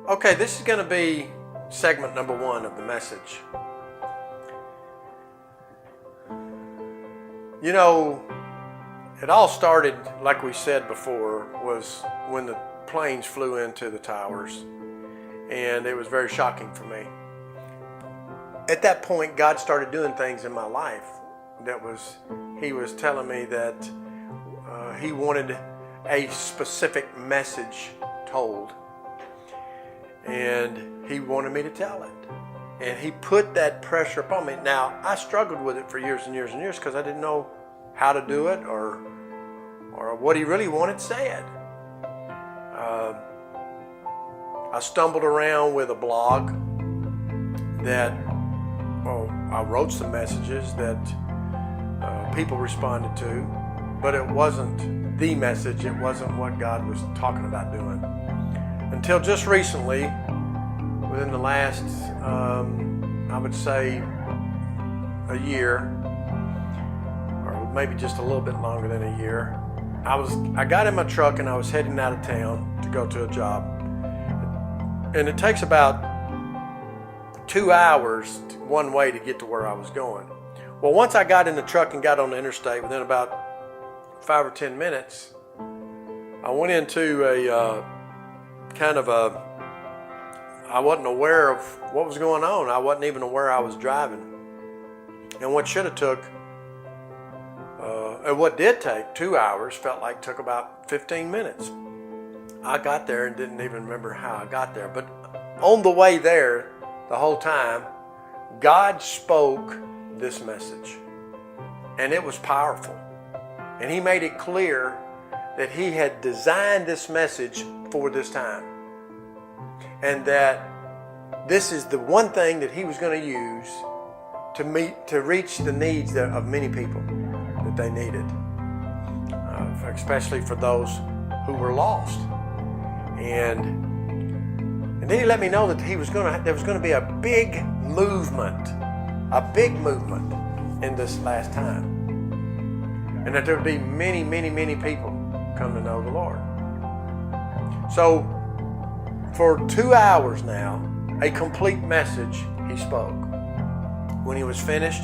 Okay, this is going to be segment number 1 of the message. You know, it all started, like we said before, was when the planes flew into the towers, and it was very shocking for me. At that point, God started doing things in my life He was telling me that He wanted a specific message told, and He wanted me to tell it. And He put that pressure upon me. Now, I struggled with it for years and years and years because I didn't know how to do it or what He really wanted said. I stumbled around with a blog that, I wrote some messages that people responded to, but it wasn't the message. It wasn't what God was talking about doing. Until just recently, within the last, I would say, a year, or maybe just a little bit longer than a year, I got in my truck and I was heading out of town to go to a job. And it takes about 2 hours one way to get to where I was going. Well, once I got in the truck and got on the interstate, within about 5 or 10 minutes, I went into a I wasn't aware of what was going on. I wasn't even aware I was driving. And what should have took, and what did take 2 hours, felt like took about 15 minutes. I got there and didn't even remember how I got there. But on the way there, the whole time, God spoke this message. And it was powerful. And He made it clear that He had designed this message for this time. And that this is the one thing that He was going to use to reach the needs of many people that they needed, especially for those who were lost. And then He let me know that there was going to be a big movement in this last time, and that there would be many, many, many people come to know the Lord. So for 2 hours now, a complete message He spoke. When He was finished,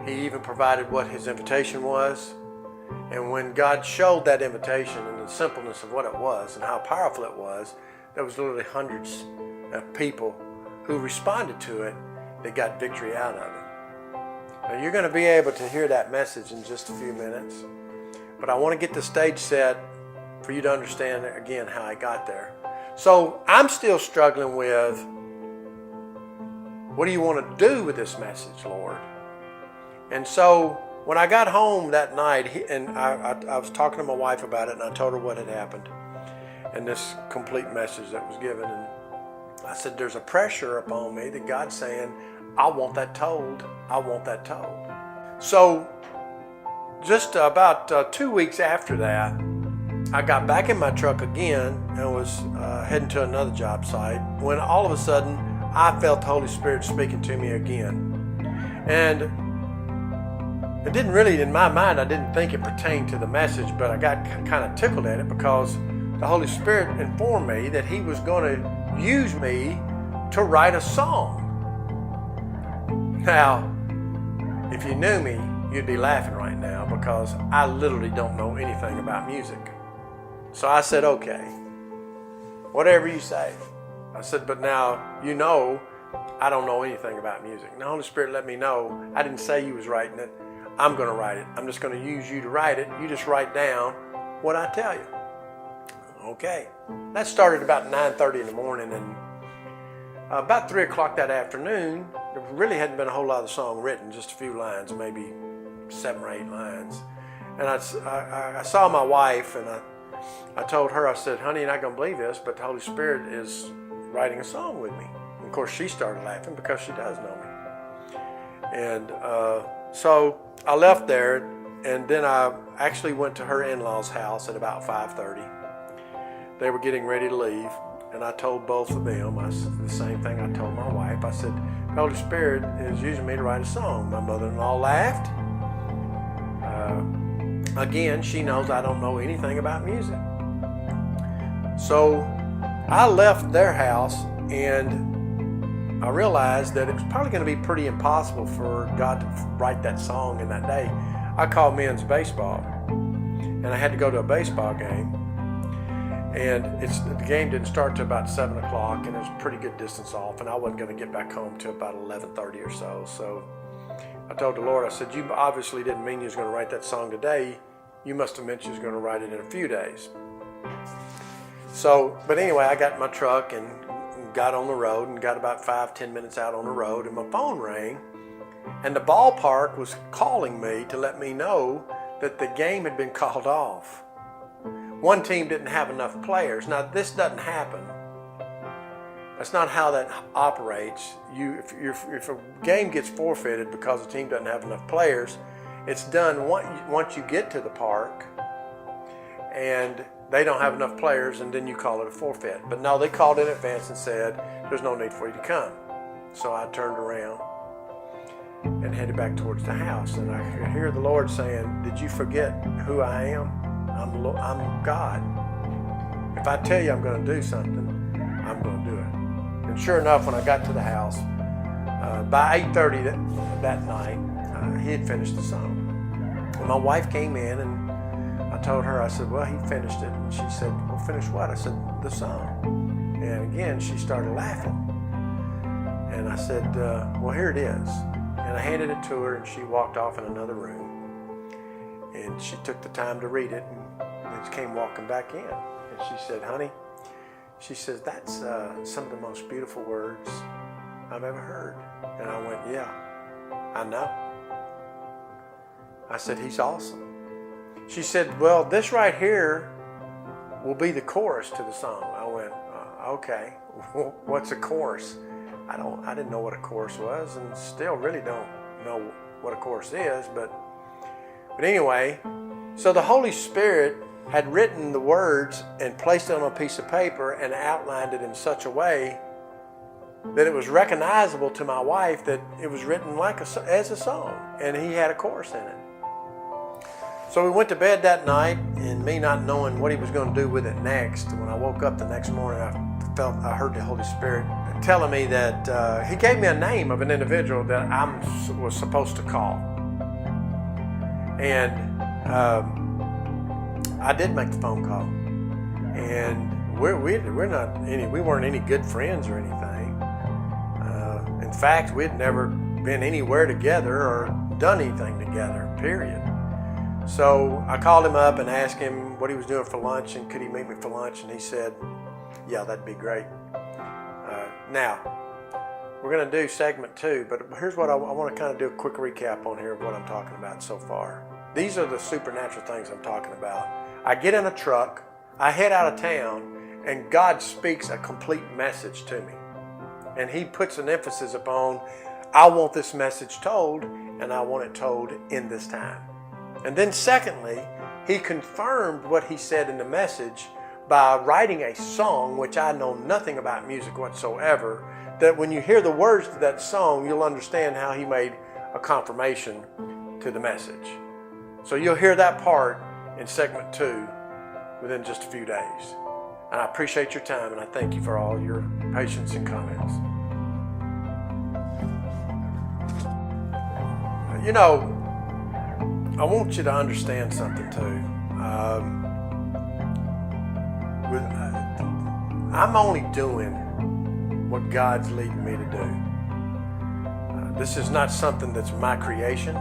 He even provided what His invitation was. And when God showed that invitation and the simpleness of what it was and how powerful it was, there was literally hundreds of people who responded to it that got victory out of it. Now, you're going to be able to hear that message in just a few minutes. But I want to get the stage set for you to understand again how I got there. So I'm still struggling with, what do you want to do with this message, Lord? And so when I got home that night, I was talking to my wife about it, and I told her what had happened and this complete message that was given. And I said, there's a pressure upon me that God's saying, I want that told. I want that told. So just about 2 weeks after that, I got back in my truck again and was heading to another job site when all of a sudden I felt the Holy Spirit speaking to me again. And it didn't really, in my mind, I didn't think it pertained to the message, but I got kind of tickled at it because the Holy Spirit informed me that He was going to use me to write a song. Now, if you knew me, you'd be laughing right now because I literally don't know anything about music. So I said, okay, whatever you say. I said, but now you know I don't know anything about music. And the Holy Spirit let me know, I didn't say you was writing it. I'm going to write it. I'm just going to use you to write it. You just write down what I tell you. Okay. That started about 9:30 in the morning, and about 3 o'clock that afternoon, there really hadn't been a whole lot of the song written, just a few lines, maybe 7 or 8 lines. And I saw my wife, and I told her, I said, honey, you're not going to believe this, but the Holy Spirit is writing a song with me. And of course, she started laughing because she does know me. And so I left there, and then I actually went to her in-laws' house at about 5:30. They were getting ready to leave, and I told both of them, I said the same thing I told my wife. I said, the Holy Spirit is using me to write a song. My mother-in-law laughed. Again, she knows I don't know anything about music. So I left their house and I realized that it was probably going to be pretty impossible for God to write that song in that day. I called men's baseball, and I had to go to a baseball game. And the game didn't start till about 7 o'clock, and it was a pretty good distance off, and I wasn't going to get back home till about 11:30 or so. So I told the Lord, I said, you obviously didn't mean you was going to write that song today. You must have meant you was going to write it in a few days. So, but anyway, I got in my truck and got on the road and got about 5-10 minutes out on the road, and my phone rang, and the ballpark was calling me to let me know that the game had been called off. One team didn't have enough players. Now, this doesn't happen. That's not how that operates. If a game gets forfeited because the team doesn't have enough players, it's done once you get to the park and they don't have enough players, and then you call it a forfeit. But no, they called in advance and said, there's no need for you to come. So I turned around and headed back towards the house. And I could hear the Lord saying, did you forget who I am? I'm God. If I tell you I'm going to do something, I'm going to do it. And sure enough, when I got to the house, by 8:30 that night, he had finished the song. And my wife came in, and I told her, I said, well, he finished it. And she said, well, finish what? I said, the song. And again, she started laughing. And I said, well, here it is. And I handed it to her, and she walked off in another room. And she took the time to read it, and then came walking back in. And she said, honey, she says, that's some of the most beautiful words I've ever heard. And I went, yeah, I know. I said, he's awesome. She said, well, this right here will be the chorus to the song. I went, okay, what's a chorus? I didn't know what a chorus was, and still really don't know what a chorus is, but anyway, so the Holy Spirit had written the words and placed it on a piece of paper and outlined it in such a way that it was recognizable to my wife that it was written as a song, and he had a chorus in it. So we went to bed that night, and me not knowing what he was going to do with it next, when I woke up the next morning, I heard the Holy Spirit telling me that he gave me a name of an individual that I was supposed to call. And I did make the phone call, and we weren't any good friends or anything. In fact, we had never been anywhere together or done anything together, period. So I called him up and asked him what he was doing for lunch and could he meet me for lunch, and he said, yeah, that'd be great. Now, we're going to do segment 2, but here's what I want to kind of do a quick recap on here of what I'm talking about so far. These are the supernatural things I'm talking about. I get in a truck, I head out of town, and God speaks a complete message to me. And he puts an emphasis upon, I want this message told, and I want it told in this time. And then secondly, he confirmed what he said in the message by writing a song, which I know nothing about music whatsoever, that when you hear the words to that song, you'll understand how he made a confirmation to the message. So you'll hear that part in segment 2 within just a few days. And I appreciate your time, and I thank you for all your patience and comments. You know, I want you to understand something too. I'm only doing what God's leading me to do. This is not something that's my creation.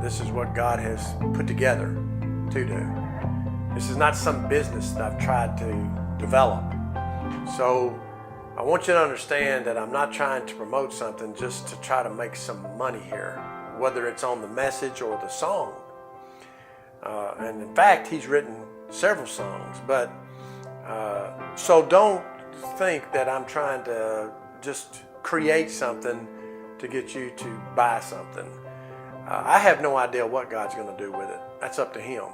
This is what God has put together to do. This is not some business that I've tried to develop. So I want you to understand that I'm not trying to promote something just to try to make some money here, whether it's on the message or the song. And in fact, he's written several songs, but so don't think that I'm trying to just create something to get you to buy something. I have no idea what God's going to do with it. That's up to him.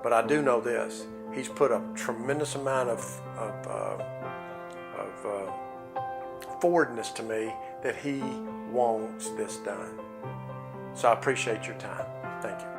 But I do know this. He's put a tremendous amount of forwardness to me that he wants this done. So I appreciate your time. Thank you.